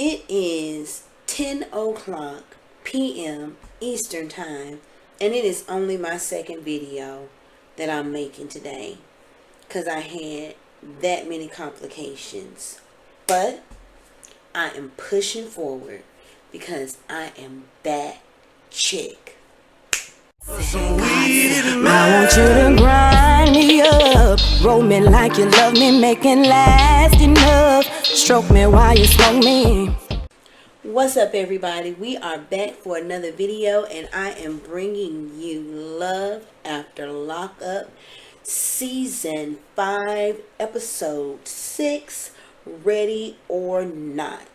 It is 10 o'clock p.m. Eastern Time, and it is only my second video that I'm making today because I had that many complications. But I am pushing forward because I am that chick. I want you to grind me up, roll me like you love me, make it last enough, stroke me while you smoke me. What's up, everybody? We are back for another video, and I am bringing you Love After Lockup Season 5, Episode 6, Ready or Not.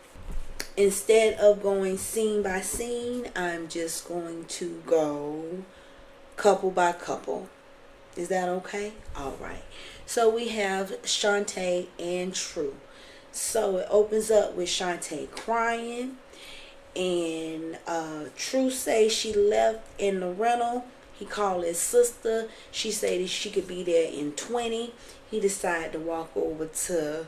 Instead of going scene by scene, I'm just going to go couple by couple. Is that okay? Alright. So we have Shantae and True. So it opens up with Shantae crying, and True say she left in the rental. He called his sister. She said that she could be there in 20. He decided to walk over to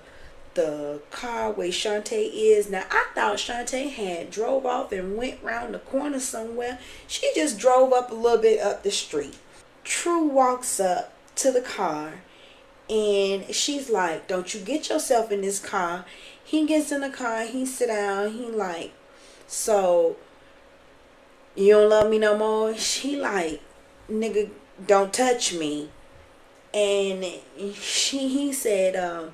the car where Shantae is. Now, I thought Shantae had drove off and went round the corner somewhere. She just drove up a little bit up the street. True walks up to the car, and she's like, don't you get yourself in this car. He gets in the car, he sit down, he like, so you don't love me no more? She like, nigga, don't touch me. And he said,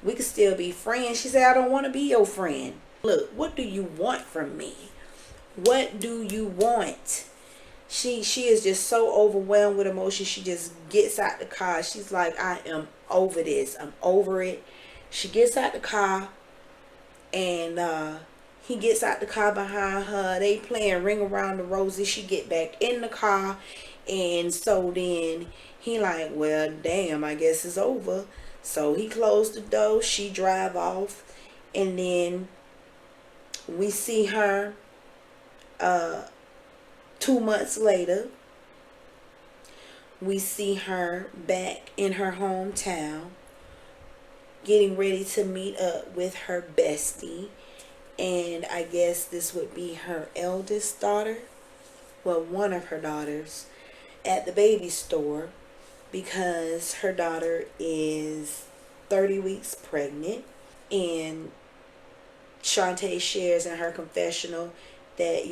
we could still be friends. She said, I don't want to be your friend. Look, what do you want from me? What do you want? She is just so overwhelmed with emotion. She just gets out the car. She's like, I am over this. I'm over it. She gets out the car, and he gets out the car behind her. They playing Ring Around the Roses. She get back in the car, and so then he like, well, damn, I guess it's over. So he closed the door. She drive off, and then we see her 2 months later. We see her back in her hometown, getting ready to meet up with her bestie, and I guess this would be her eldest daughter, well, one of her daughters, at the baby store, because her daughter is 30 weeks pregnant. And Shantae shares in her confessional that,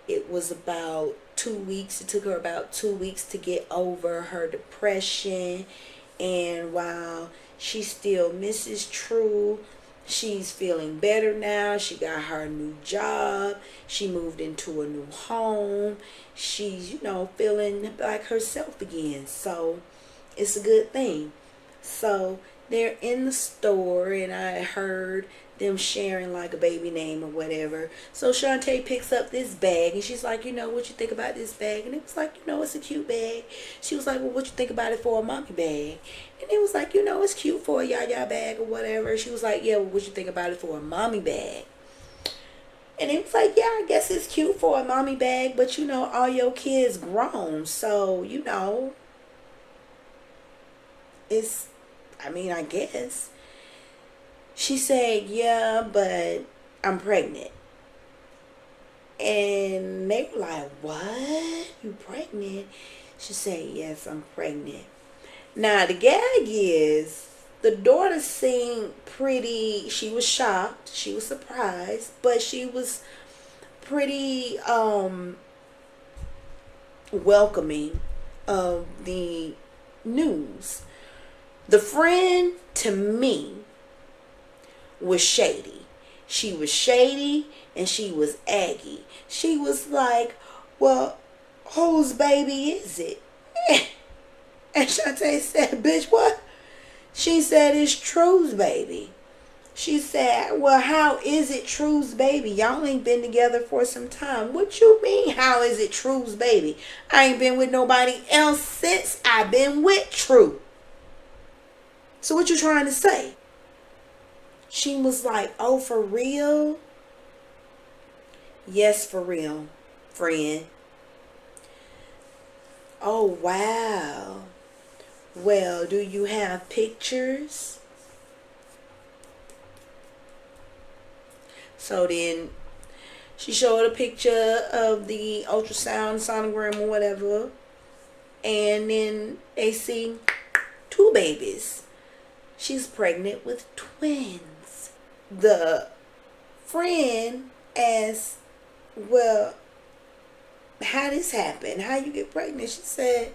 it was about 2 weeks. It took her about 2 weeks to get over her depression. And while she still misses True, she's feeling better now. She got her new job. She moved into a new home. She's, feeling like herself again. So it's a good thing. So they're in the store, and I heard them sharing like a baby name or whatever. So Shantae picks up this bag, and she's like, what you think about this bag? And it was like, it's a cute bag. She was like, well, what you think about it for a mommy bag? And it was like, it's cute for a yaya bag or whatever. She was like, yeah, well, what you think about it for a mommy bag? And it was like, yeah, I guess it's cute for a mommy bag, but all your kids grown. So, it's, I guess. She said, yeah, but I'm pregnant. And they were like, what? You pregnant? She said, yes, I'm pregnant. Now, the gag is, the daughter seemed pretty, she was shocked, she was surprised, but she was pretty welcoming of the news. The friend, to me, was shady. She was shady, and she was aggy. She was like, well, whose baby is it? And Shantae said, bitch, what? She said, it's True's baby. She said, well, how is it True's baby? Y'all ain't been together for some time. What you mean, how is it True's baby? I ain't been with nobody else since I've been with True. So what you trying to say? She was like, oh, for real? Yes, for real, friend. Oh, wow. Well, do you have pictures? So then she showed a picture of the ultrasound sonogram or whatever, and then they see 2 babies. She's pregnant with twins. The friend asked, well, how this happen? How you get pregnant? She said,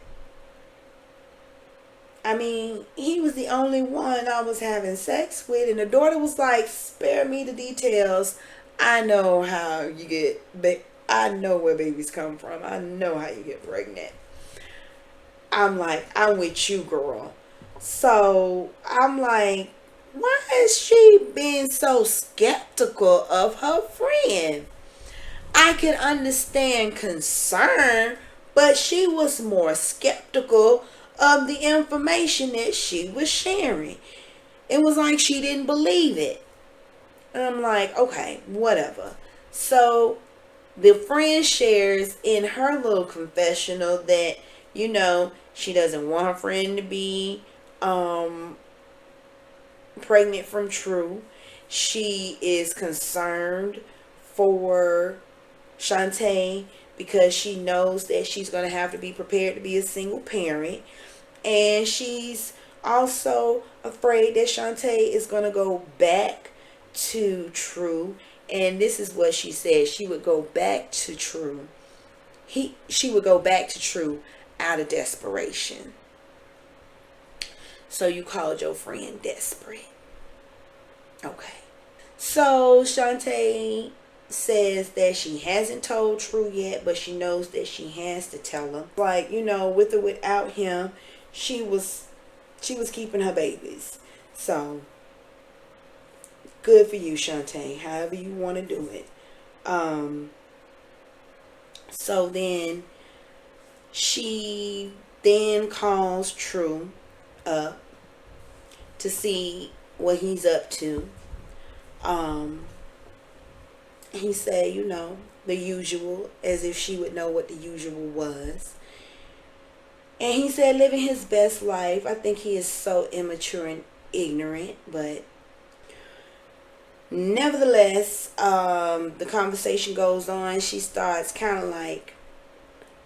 I mean, he was the only one I was having sex with. And the daughter was like, spare me the details. I know how you get, I know where babies come from. I know how you get pregnant. I'm like, I'm with you, girl. So I'm like, why is she being so skeptical of her friend? I can understand concern, but she was more skeptical of the information that she was sharing. It was like she didn't believe it. And I'm like, okay, whatever. So the friend shares in her little confessional that, you know, she doesn't want her friend to be pregnant from True. She is concerned for Shantae because she knows that she's going to have to be prepared to be a single parent. And she's also afraid that Shantae is going to go back to True. And this is what she said. She would go back to True. She would go back to True out of desperation. So you called your friend desperate. Okay. So Shantae says that she hasn't told True yet, but she knows that she has to tell him. Like, you know, with or without him, she was keeping her babies. So good for you, Shantae. However you want to do it. So then she then calls True up to see what he's up to. He said, you know, the usual, as if she would know what the usual was. And he said living his best life. I think he is so immature and ignorant, but nevertheless, the conversation goes on. She starts kind of like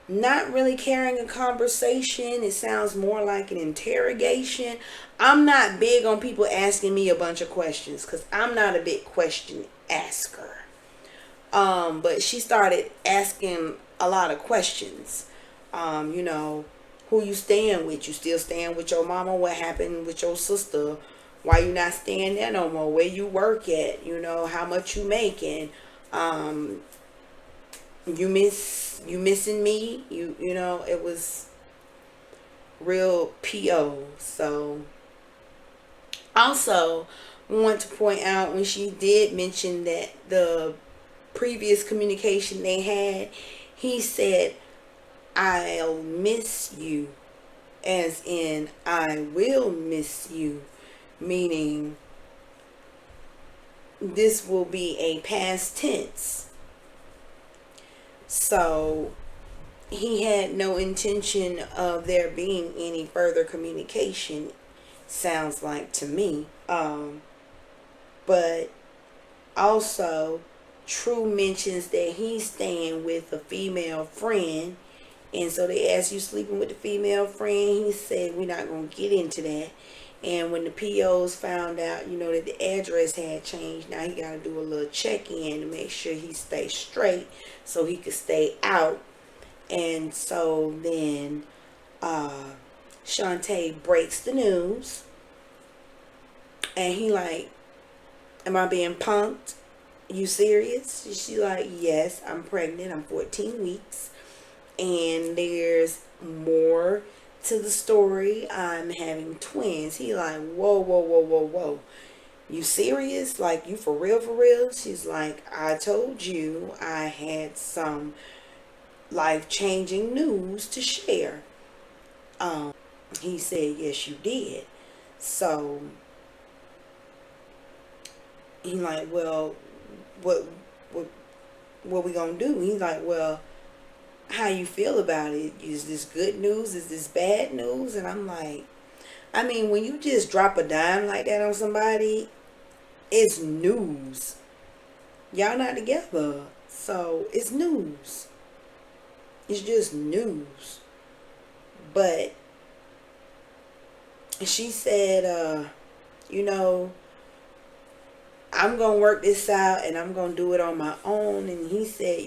not really carrying a conversation. It sounds more like an interrogation. I'm not big on people asking me a bunch of questions because I'm not a big question asker. But she started asking a lot of questions. You know, who you staying with? You still staying with your mama? What happened with your sister? Why you not staying there no more? Where you work at? You know, how much you making? You missing me? You know, it was real PO. So also want to point out when she did mention that the previous communication they had, he said, I'll miss you, as in I will miss you, meaning this will be a past tense. So he had no intention of there being any further communication, sounds like to me. But also True mentions that he's staying with a female friend, and so they asked, you sleeping with the female friend? He said, we're not going to get into that. And when the POs found out, you know, that the address had changed, now he got to do a little check-in to make sure he stays straight so he could stay out. And so then Shantae breaks the news, and he like, am I being punked? You serious? She like, yes, I'm pregnant. I'm 14 weeks. And there's more to the story. I'm having twins. He like, whoa, whoa, whoa, whoa, whoa. You serious? Like, you for real, for real? She's like, I told you I had some life-changing news to share. He said, yes, you did. So he like, well, what we gonna do? He's like, well, how you feel about it? Is this good news? Is this bad news? And I'm like, I mean, when you just drop a dime like that on somebody, it's news. Y'all not together. So it's news. It's just news. But she said, I'm going to work this out and I'm going to do it on my own. And he said,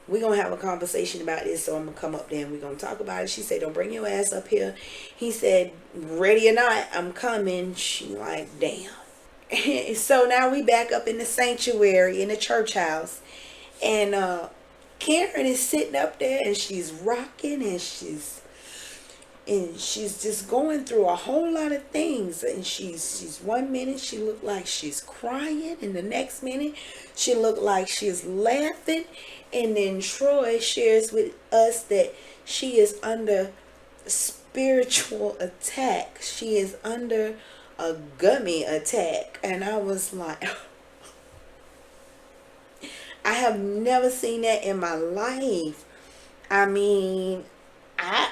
we're going to have a conversation about this. So I'm going to come up there and we're going to talk about it. She said, don't bring your ass up here. He said, ready or not, I'm coming. She like, damn. So now we back up in the sanctuary in the church house. And Karen is sitting up there and she's rocking and she's just going through a whole lot of things. And she's 1 minute she looked like she's crying, and the next minute she looked like she's laughing. And then Troy shares with us that she is under spiritual attack. She is under a gummy attack. And I was like, I have never seen that in my life. I mean, I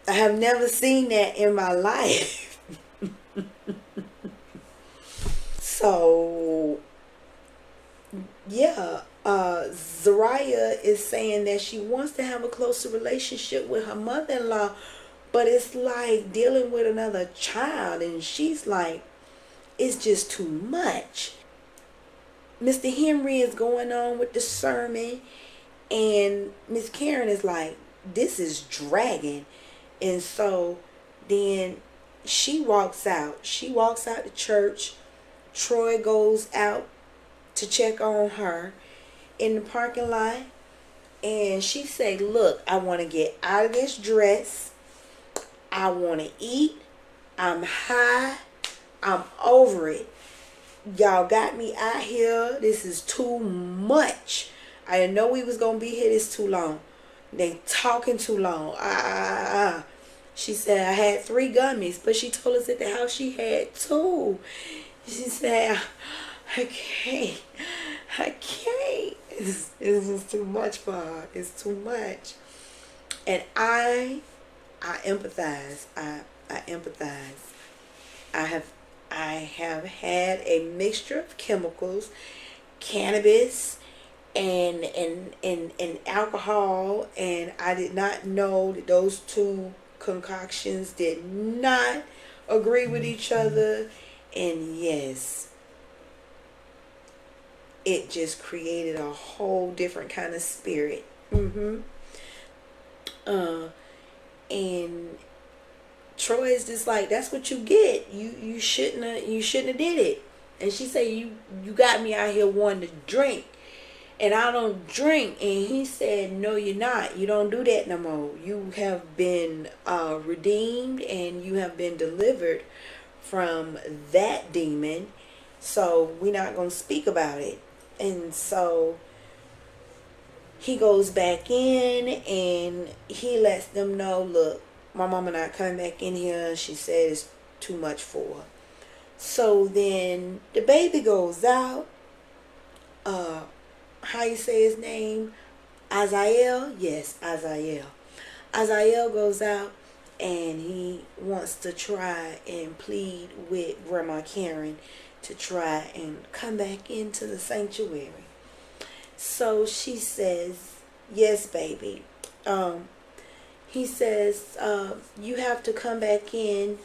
have never seen that in my life. So, yeah, Zariah is saying that she wants to have a closer relationship with her mother-in-law, but it's like dealing with another child, and she's like, it's just too much. Mr. Henry is going on with the sermon, and Miss Karen is like, this is dragging. And so then she walks out. She walks out the church. Troy goes out to check on her in the parking lot. And she said, look, I want to get out of this dress. I want to eat. I'm high. I'm over it. Y'all got me out here. This is too much. I didn't know we was going to be here this too long. They talking too long. She said, I had 3 gummies, but she told us at the house she had 2. She said, I can't. This is too much for her. It's too much. And I empathize. I empathize. I have had a mixture of chemicals, cannabis, and alcohol, and I did not know that those 2 concoctions did not agree with each other. And yes, it just created a whole different kind of spirit. And Troy is just like, that's what you get. You shouldn't have did it. And she said, you got me out here wanting to drink, and I don't drink. And he said, no, you're not. You don't do that no more. You have been redeemed, and you have been delivered from that demon. So we're not going to speak about it. And so he goes back in and he lets them know, look, my mama not coming back in here. She said it's too much for her. So then the baby goes out. How you say his name? Azael? Yes, Azael. Azael goes out and he wants to try and plead with Grandma Karen to try and come back into the sanctuary. So she says, yes, baby. He says, you have to come back in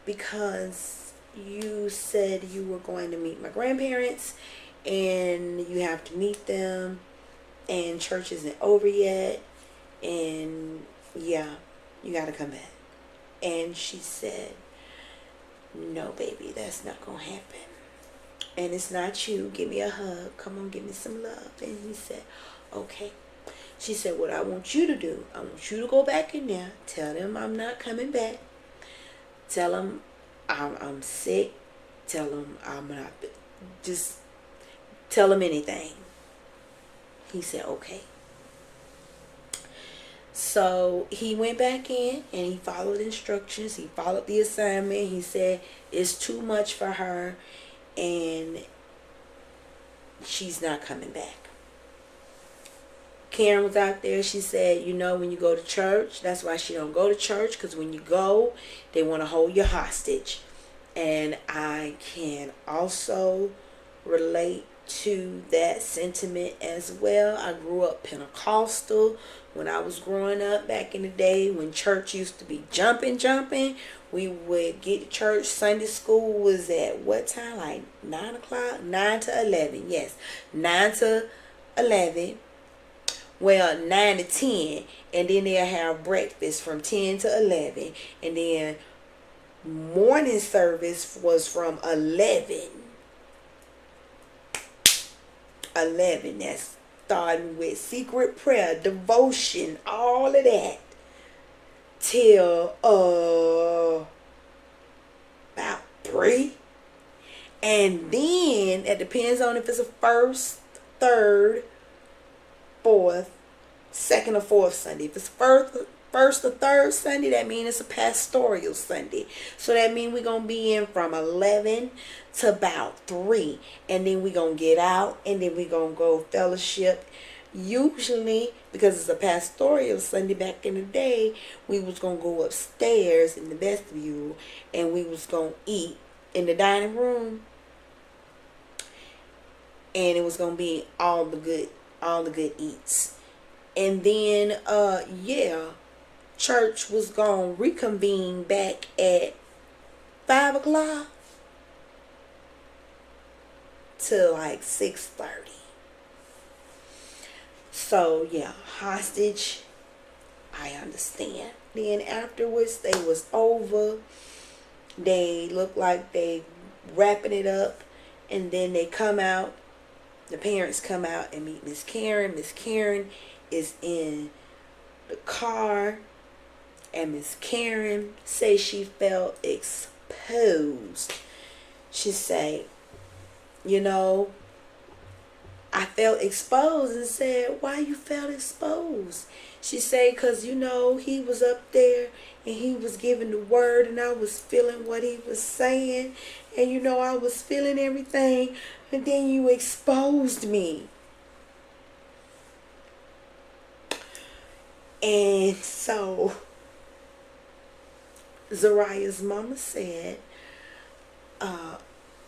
because you said you were going to meet my grandparents, and you have to meet them, and church isn't over yet, and yeah, you got to come back. And she said, no, baby, that's not going to happen. And it's not you. Give me a hug. Come on, give me some love. And he said, okay. She said, what I want you to do, I want you to go back in there. Tell them I'm not coming back. Tell them I'm sick. Tell them I'm not. Just tell them anything. He said, okay. So he went back in and he followed instructions. He followed the assignment. He said it's too much for her and she's not coming back. Karen was out there. She said, when you go to church, that's why she don't go to church, because when you go, they want to hold you hostage. And I can also relate to that sentiment as well. I grew up Pentecostal when I was growing up back in the day when church used to be jumping. We would get to church. Sunday school was at what time? Like 9 o'clock? 9 to 11. Yes, 9 to 11. Well, 9 to 10. And then they'll have breakfast from 10 to 11. And then morning service was from 11. That's starting with secret prayer, devotion, all of that, till about 3. And then it depends on if it's a first, third, fourth, second or fourth Sunday. If it's first or third Sunday, that means it's a pastoral Sunday. So that means we're going to be in from 11 to about 3. And then we're going to get out and then we're going to go fellowship. Usually, because it's a pastoral Sunday back in the day, we was going to go upstairs in the vestibule and we was going to eat in the dining room. And it was going to be all the good eats. And then, church was going to reconvene back at 5 o'clock to like 6:30. So, yeah, hostage, I understand. Then afterwards, they was over. They look like they wrapping it up. And then they come out. The parents come out and meet Miss Karen. Miss Karen is in the car. And Miss Karen say she felt exposed. She say, I felt exposed. And said, why you felt exposed? She say, because, he was up there and he was giving the word and I was feeling what he was saying. And, I was feeling everything. And then you exposed me. And so Zariah's mama said,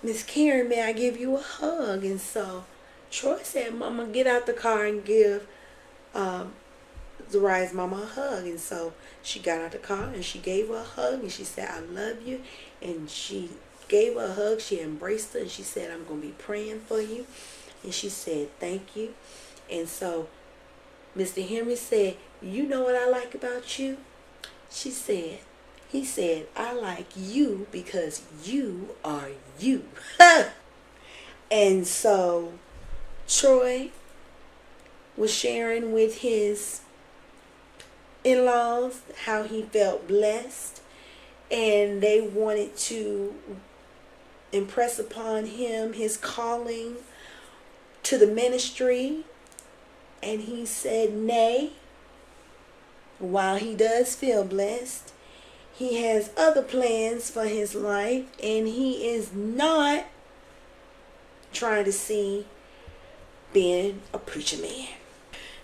Miss Karen, may I give you a hug? And so Troy said, Mama, get out the car and give Zariah's mama a hug. And so she got out the car and she gave her a hug and she said, I love you. And she gave her a hug. She embraced her and she said, I'm going to be praying for you. And she said, thank you. And so Mr. Henry said, you know what I like about you? He said, I like you because you are you. And so Troy was sharing with his in-laws how he felt blessed. And they wanted to impress upon him his calling to the ministry. And he said, nay, while he does feel blessed, he has other plans for his life, and he is not trying to see being a preacher man.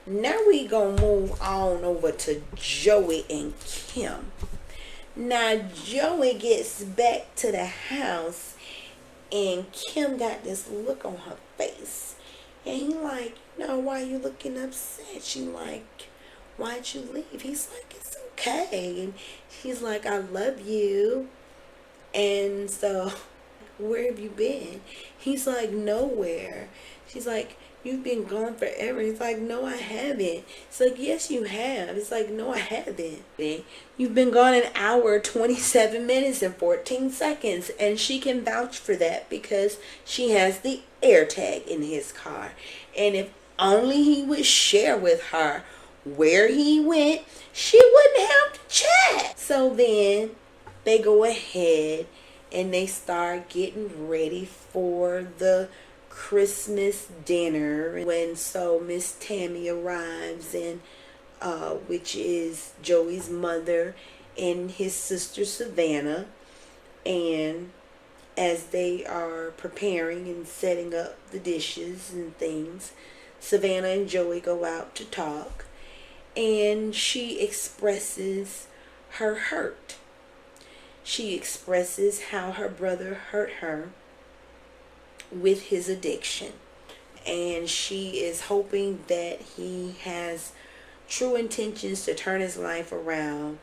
Now we gonna move on over to Joey and Kim. Now Joey gets back to the house, and Kim got this look on her face, and he like, why you looking upset? She like, why'd you leave? He's like, it's okay. And he's like, I love you. And so, where have you been? He's like, nowhere. She's like, you've been gone forever. He's like, no, I haven't. It's like, yes, you have. It's like, no, I haven't. You've been gone an hour, 27 minutes, and 14 seconds. And she can vouch for that because she has the AirTag in his car. And if only he would share with her where he went, she wouldn't have to chat. So then they go ahead and they start getting ready for the Christmas dinner. When so Miss Tammy arrives, and which is Joey's mother and his sister Savannah, and as they are preparing and setting up the dishes and things, Savannah and Joey go out to talk, and she expresses her hurt. she expresses how her brother hurt her with his addiction. And she is hoping that he has true intentions to turn his life around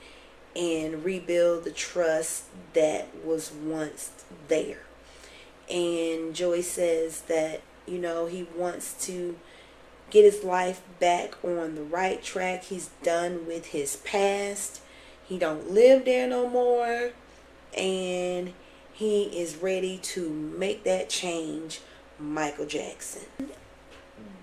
and rebuild the trust that was once there. And Joey says that, he wants to get his life back on the right track. He's done with his past. He don't live there no more. And he is ready to make that change, Michael Jackson.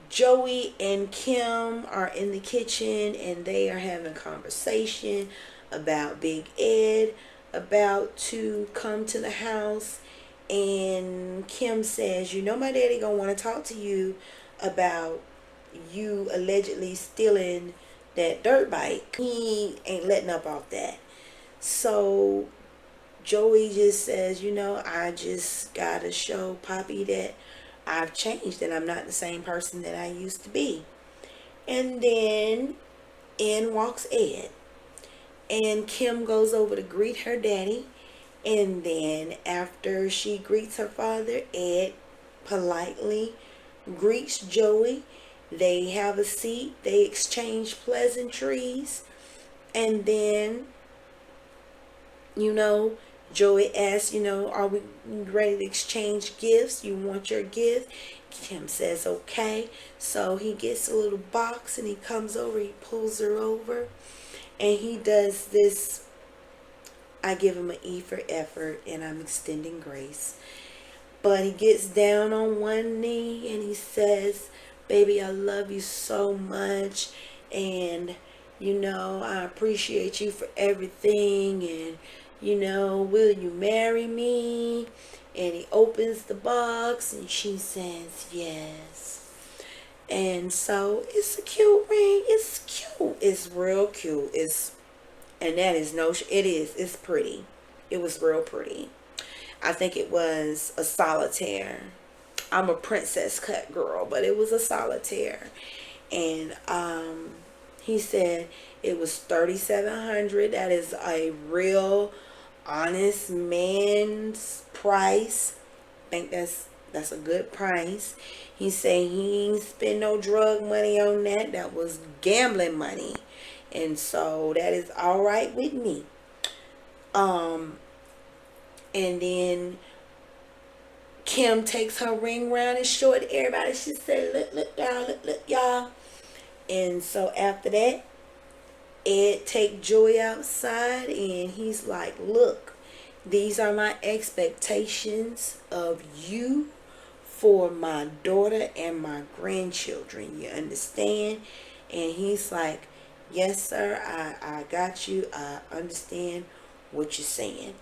Joey and Kim are in the kitchen and they are having a conversation about Big Ed about to come to the house. And Kim says, my daddy gonna want to talk to you about you allegedly stealing that dirt bike. He ain't letting up off that. So Joey just says, I just gotta show Poppy that I've changed and I'm not the same person that I used to be. And then in walks Ed. And Kim goes over to greet her daddy. And then after she greets her father, Ed politely greets Joey. They have a seat. They exchange pleasantries. And then, Joey asks, are we ready to exchange gifts? You want your gift? Kim says, okay. So he gets a little box and he comes over. He pulls her over. And he does this. I give him an E for effort and I'm extending grace. But he gets down on one knee and he says, baby, I love you so much. And, I appreciate you for everything. And, will you marry me? And he opens the box and she says, yes. And so it's a cute ring. It's cute. It's real cute. It's pretty. It was real pretty. I think it was a solitaire. I'm a princess cut girl, but it was a solitaire. And he said it was $3,700. That is a real honest man's price. I think that's a good price. He said he ain't spend no drug money on that. That was gambling money. And so that is all right with me. And then Kim takes her ring around and show it to everybody. She said, look, y'all. And so after that, Ed take Joey outside and he's like, look, these are my expectations of you for my daughter and my grandchildren. You understand? And he's like, yes, sir, I got you. I understand what you're saying.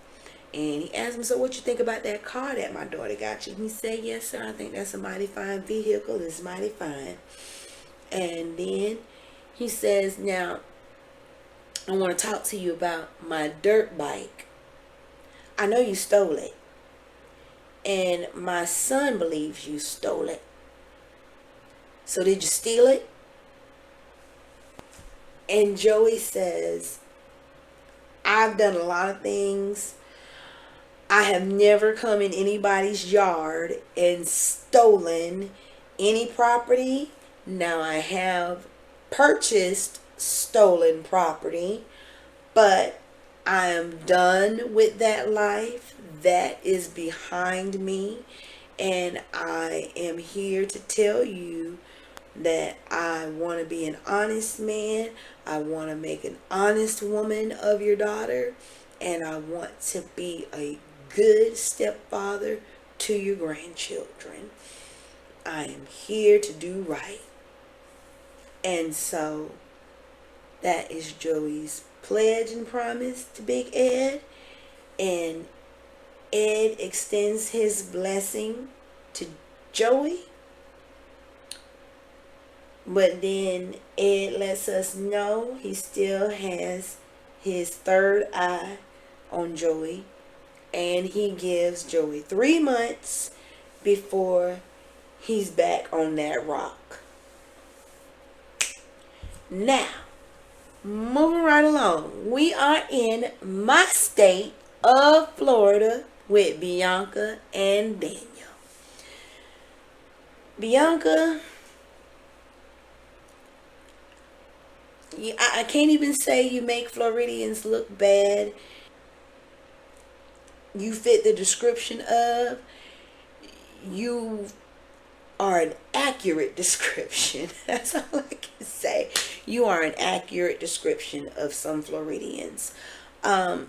And he asked him, so what you think about that car that my daughter got you? And he said, yes, sir, I think that's a mighty fine vehicle. It's mighty fine. And then he says, now, I want to talk to you about my dirt bike. I know you stole it. And my son believes you stole it. So did you steal it? And Joey says, I've done a lot of things. I have never come in anybody's yard and stolen any property. Now I have purchased stolen property, but I am done with that life. That is behind me. And I am here to tell you that I want to be an honest man. I want to make an honest woman of your daughter. And I want to be a good stepfather to your grandchildren. I am here to do right. And so that is Joey's pledge and promise to Big Ed. And Ed extends his blessing to Joey. But then Ed lets us know he still has his third eye on Joey. And he gives Joey 3 months before he's back on that rock. Now, moving right along. We are in my state of Florida with Bianca and Daniel. Bianca, I can't even say you make Floridians look bad. You fit the description of. You are an accurate description. That's all I can say. You are an accurate description of some Floridians.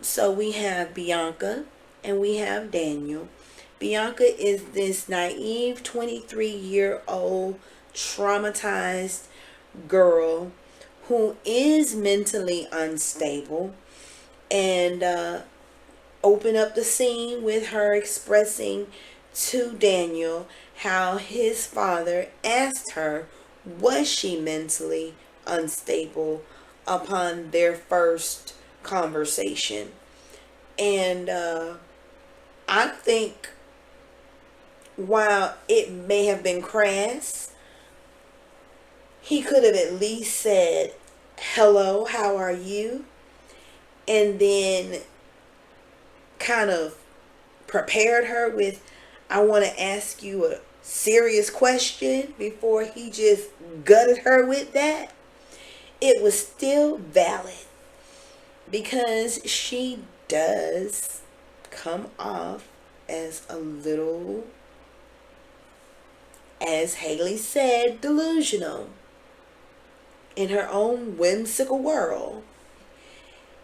So we have Bianca and we have Daniel. Bianca is this naive 23-year-old traumatized girl who is mentally unstable, and open up the scene with her expressing to Daniel how his father asked her, was she mentally unstable, upon their first conversation. And I think while it may have been crass, he could have at least said, hello, how are you? And then kind of prepared her with, I want to ask you a serious question, before he just gutted her with that. It was still valid, because she does come off as a little, as Haley said, delusional in her own whimsical world.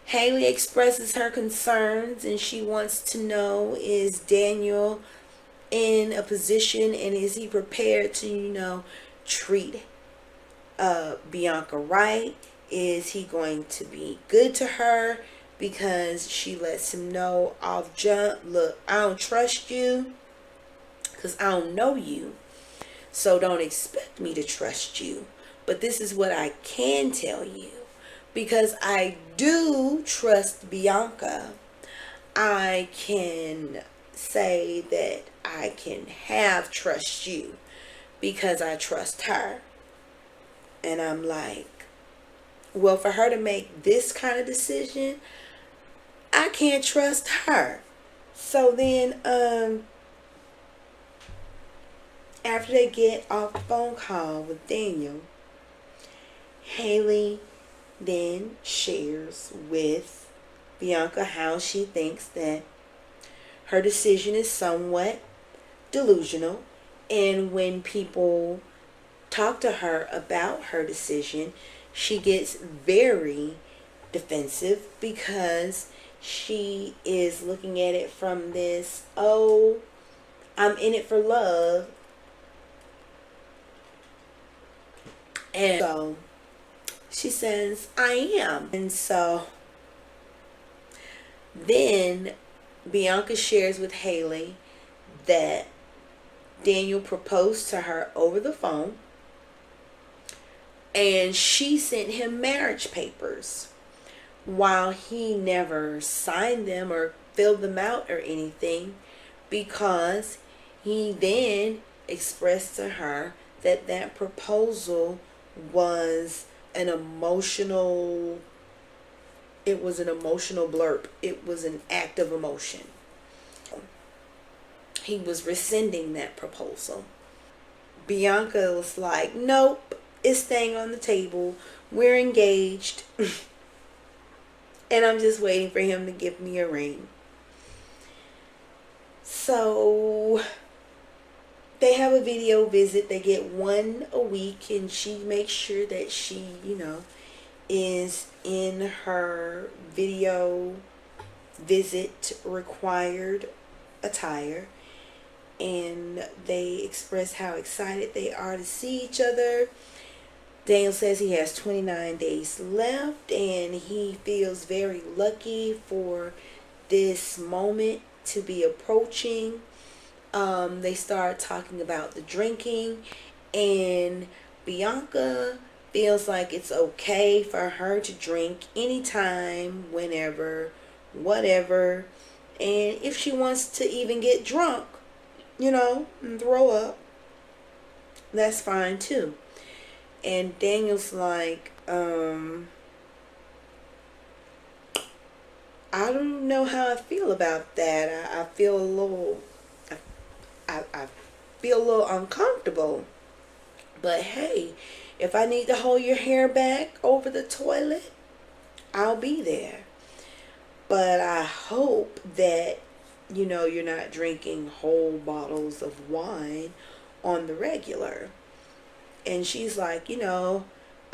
Haley expresses her concerns, and she wants to know, is Daniel in a position, and is he prepared to, treat Bianca right? Is he going to be good to her? Because she lets him know off jump, look, I don't trust you because I don't know you. So don't expect me to trust you. But this is what I can tell you. Because I do trust Bianca, I can say that I can trust you because I trust her. And I'm like, well, for her to make this kind of decision, I can't trust her. So then, after they get off the phone call with Daniel, Haley then shares with Bianca how she thinks that her decision is somewhat delusional. And when people talk to her about her decision, she gets very defensive, because she is looking at it from this, oh, I'm in it for love. And so she says, I am. And so then Bianca shares with Haley that Daniel proposed to her over the phone, and she sent him marriage papers while he never signed them or filled them out or anything, because he then expressed to her that that proposal was an emotional, it was an emotional blurb. It was an act of emotion. He was rescinding that proposal. Bianca was like, nope, it's staying on the table. We're engaged. And I'm just waiting for him to give me a ring. So they have a video visit. They get one a week, and she makes sure that she, is in her video visit required attire. And they express how excited they are to see each other. Daniel says he has 29 days left, and he feels very lucky for this moment to be approaching. They start talking about the drinking, and Bianca feels like it's okay for her to drink anytime, whenever, whatever. And if she wants to even get drunk, and throw up, that's fine too. And Daniel's like, I don't know how I feel about that. I feel a little, I feel a little uncomfortable. But hey, if I need to hold your hair back over the toilet, I'll be there. But I hope that, you're not drinking whole bottles of wine on the regular. And she's like,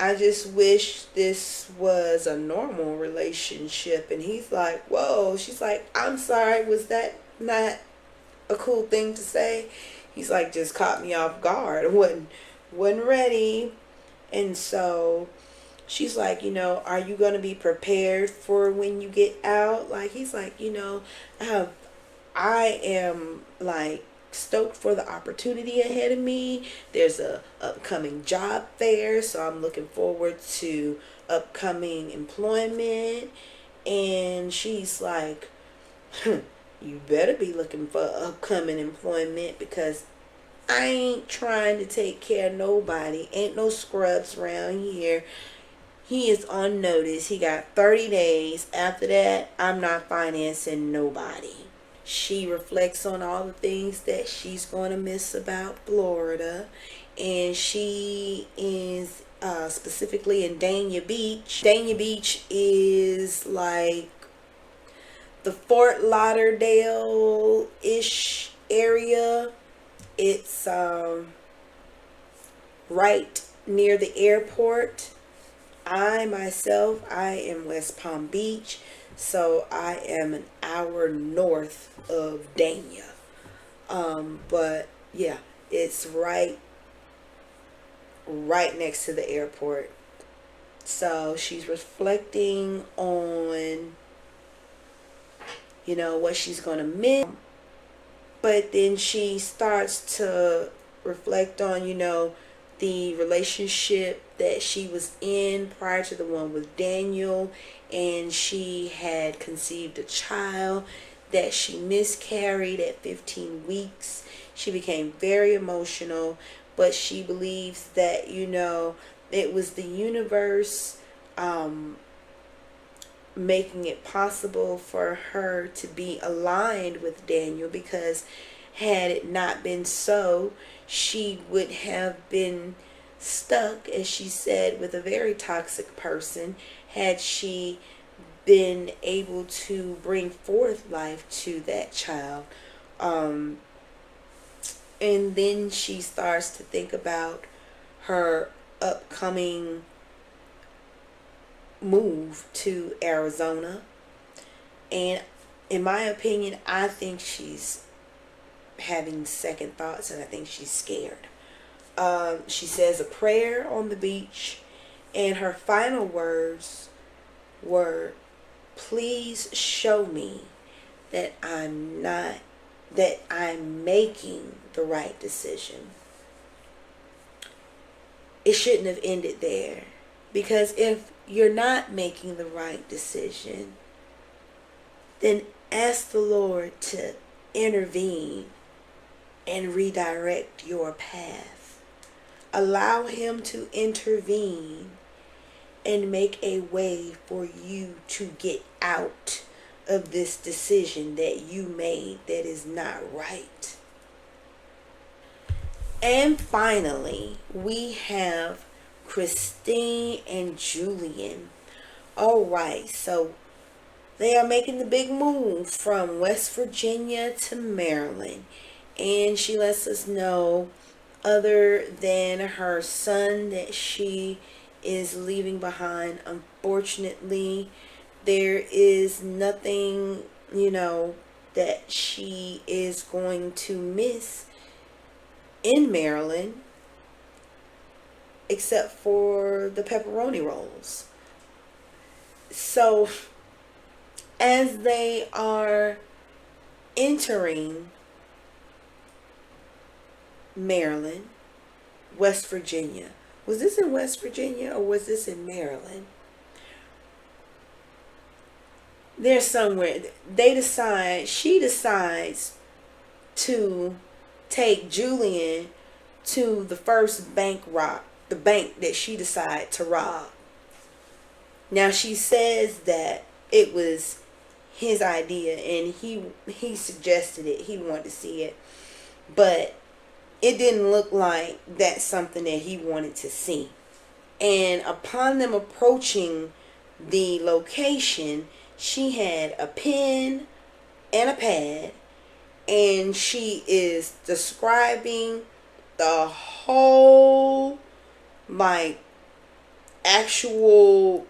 I just wish this was a normal relationship. And he's like, whoa. She's like, I'm sorry, was that not a cool thing to say? He's like, just caught me off guard. I wasn't ready. And so she's like, are you going to be prepared for when you get out? Like, he's like, I am like stoked for the opportunity ahead of me. There's a upcoming job fair, so I'm looking forward to upcoming employment. And she's like, you better be looking for upcoming employment, because I ain't trying to take care of nobody. Ain't no scrubs around here. He is on notice. He got 30 days. After that, I'm not financing nobody. She reflects on all the things that she's going to miss about Florida. And she is specifically in Dania Beach. Dania Beach is like the Fort Lauderdale-ish area. It's right near the airport. I am West Palm Beach, so I am an hour north of Dania. But yeah, it's right next to the airport. So she's reflecting on, what she's gonna miss. But then she starts to reflect on, the relationship that she was in prior to the one with Daniel, and she had conceived a child that she miscarried at 15 weeks. She became very emotional, but she believes that, it was the universe making it possible for her to be aligned with Daniel, because had it not been so, she would have been stuck, as she said, with a very toxic person, had she been able to bring forth life to that child. And then she starts to think about her upcoming move to Arizona. And in my opinion, I think she's having second thoughts, and I think she's scared. She says a prayer on the beach, and her final words were, please show me that I'm making the right decision. It shouldn't have ended there, because if you're not making the right decision, then ask the Lord to intervene and redirect your path. Allow Him to intervene and make a way for you to get out of this decision that you made that is not right. And finally, we have Christine and Julian. All right, so they are making the big move from West Virginia to Maryland. And she lets us know, other than her son that she is leaving behind, unfortunately, there is nothing, that she is going to miss in Maryland, except for the pepperoni rolls. So as they are entering Maryland, West Virginia. Was this in West Virginia or was this in Maryland? There's somewhere. She decides to take Julian to the first bank rob, the bank that she decided to rob. Now she says that it was his idea, and he suggested it. He wanted to see it, but it didn't look like that's something that he wanted to see. And upon them approaching the location, she had a pen and a pad, and she is describing the whole, like, actual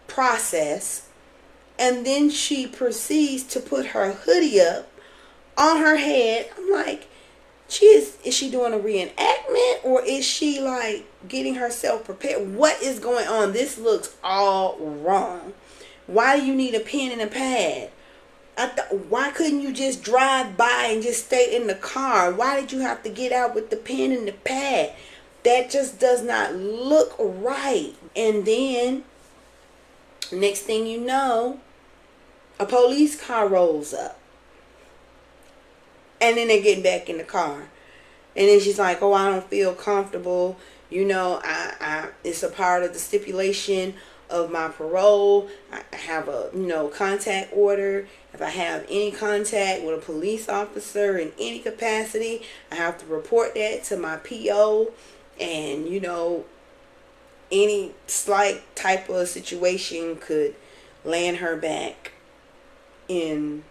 process. And then she proceeds to put her hoodie up on her head. I'm like, is she doing a reenactment, or is she like getting herself prepared? What is going on? This looks all wrong. Why do you need a pen and a pad? Why couldn't you just drive by and just stay in the car? Why did you have to get out with the pen and the pad? That just does not look right. And then, next thing you know, a police car rolls up. And then they get back in the car. And then she's like, oh, I don't feel comfortable. You know, it's a part of the stipulation of my parole. I have a, contact order. If I have any contact with a police officer in any capacity, I have to report that to my PO. And, any slight type of situation could land her back in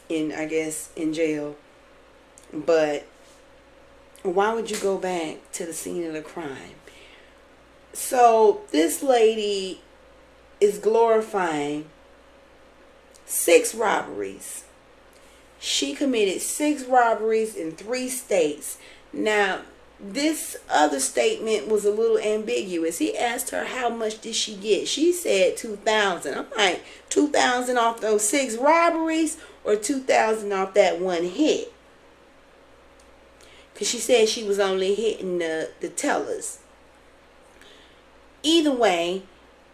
jail. But why would you go back to the scene of the crime? So this lady is glorifying 6 robberies. She committed 6 robberies in 3 states. Now, this other statement was a little ambiguous. He asked her how much did she get. She said $2,000. I'm like, $2,000 off those 6 robberies, or $2,000 off that one hit? Because she said she was only hitting the tellers. Either way,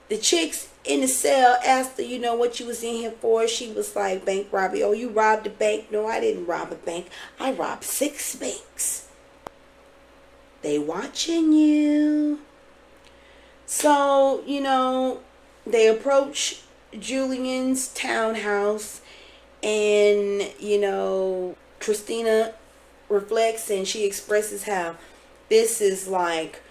the chicks in the cell asked her, what you was in here for. She was like, bank robbery. Oh, you robbed a bank? No, I didn't rob a bank. I robbed 6 banks. They watching you. So, they approach Julian's townhouse, and, Christina reflects, and she expresses how this is like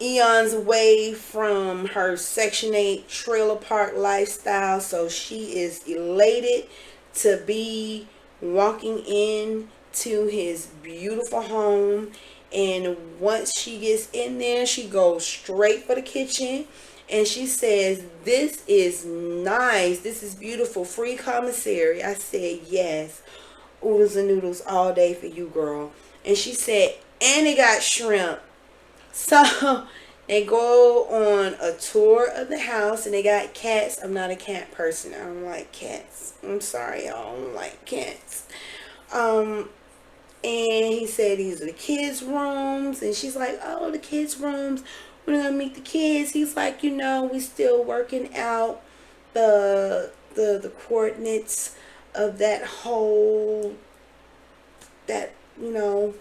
eons away from her Section 8 trailer park lifestyle. So she is elated to be walking in to his beautiful home. And once she gets in there, she goes straight for the kitchen, and she says, this is nice, this is beautiful, free commissary. I said, yes, oodles and noodles all day for you, girl. And she said, and they got shrimp. So they go on a tour of the house, and they got cats. I'm not a cat person. I don't like cats. I'm sorry, y'all. I don't like cats. And he said these are the kids' rooms. And she's like, oh, the kids' rooms. We're going to meet the kids. He's like, we still working out the coordinates of that whole, we're going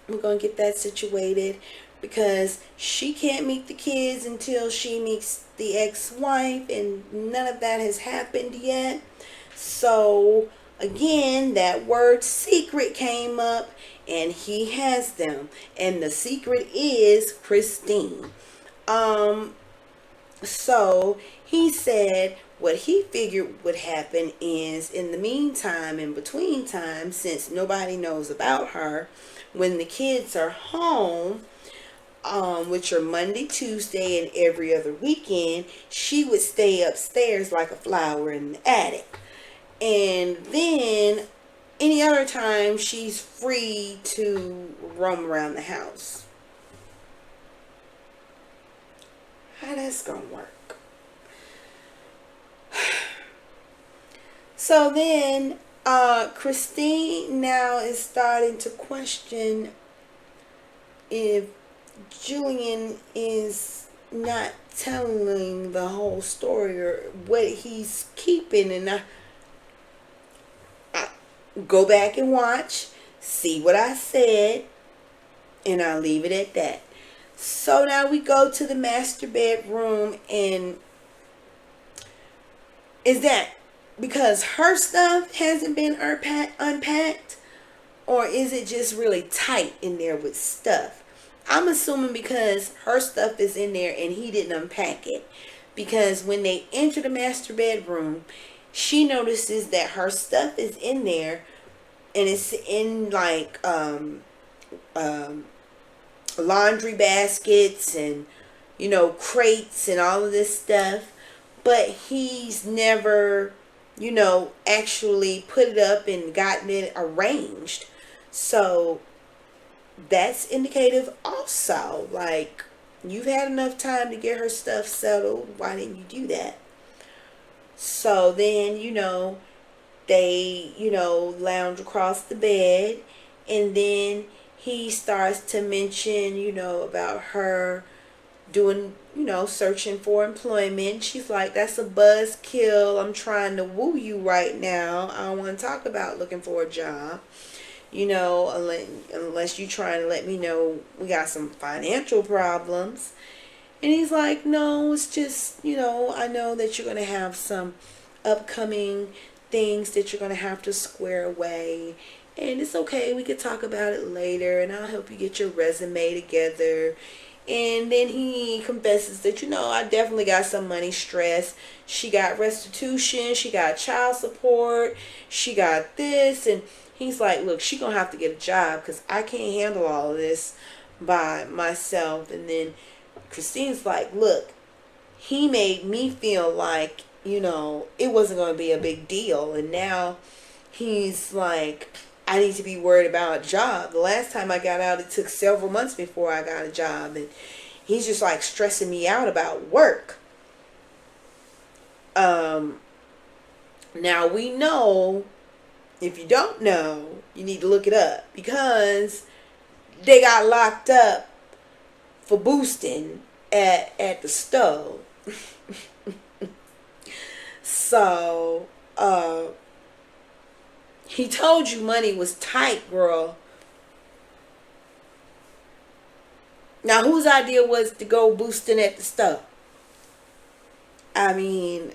to get that situated, because she can't meet the kids until she meets the ex-wife, and none of that has happened yet. So again, that word secret came up, and he has them, and the secret is Christine. So he said what he figured would happen is, in the meantime, in between time, since nobody knows about her, when the kids are home, which are Monday, Tuesday, and every other weekend, she would stay upstairs like a flower in the attic. And then any other time, she's free to roam around the house. How that's gonna work? So then Christine now is starting to question if Julian is not telling the whole story, or what he's keeping. And I go back and watch, see what I said, and I'll leave it at that. So now we go to the master bedroom, and is that because her stuff hasn't been unpacked, or is it just really tight in there with stuff? I'm assuming because her stuff is in there and he didn't unpack it. Because when they enter the master bedroom, she notices that her stuff is in there, and it's in like laundry baskets and, you know, crates and all of this stuff. But he's never, you know, actually put it up and gotten it arranged. So that's indicative also. Like, you've had enough time to get her stuff settled. Why didn't you do that? So then, you know, they, you know, lounge across the bed, and then he starts to mention, you know, about her doing, you know, searching for employment. She's like, that's a buzzkill. I'm trying to woo you right now. I don't want to talk about looking for a job, you know, unless you trying to let me know we got some financial problems. And he's like, no, it's just, you know, I know that you're going to have some upcoming things that you're going to have to square away. And it's okay. We could talk about it later, and I'll help you get your resume together. And then he confesses that, you know, I definitely got some money stress. She got restitution. She got child support. She got this. And he's like, look, she going to have to get a job because I can't handle all of this by myself. And then Christine's like, look, he made me feel like, you know, it wasn't going to be a big deal. And now he's like, I need to be worried about a job. The last time I got out, it took several months before I got a job. And he's just like stressing me out about work. Now we know, if you don't know, you need to look it up, because they got locked up for boosting at the stove. So, he told you money was tight, girl. Now, whose idea was to go boosting at the stove? I mean,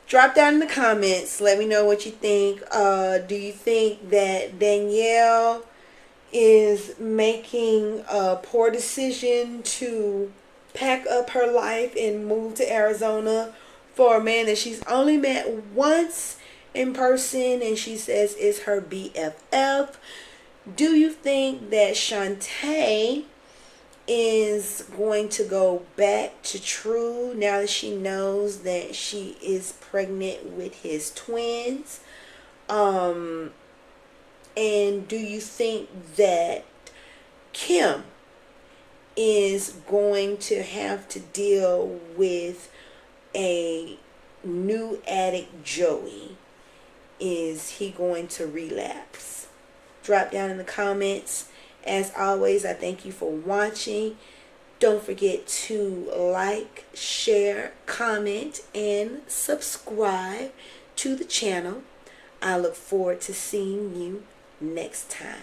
drop down in the comments. Let me know what you think. Do you think that Danielle is making a poor decision to pack up her life and move to Arizona for a man that she's only met once in person, and she says is her BFF? Do you think that Shantae is going to go back to True now that she knows that she is pregnant with his twins? And do you think that Kim is going to have to deal with a new addict Joey? Is he going to relapse? Drop down in the comments. As always, I thank you for watching. Don't forget to like, share, comment, and subscribe to the channel. I look forward to seeing you next time.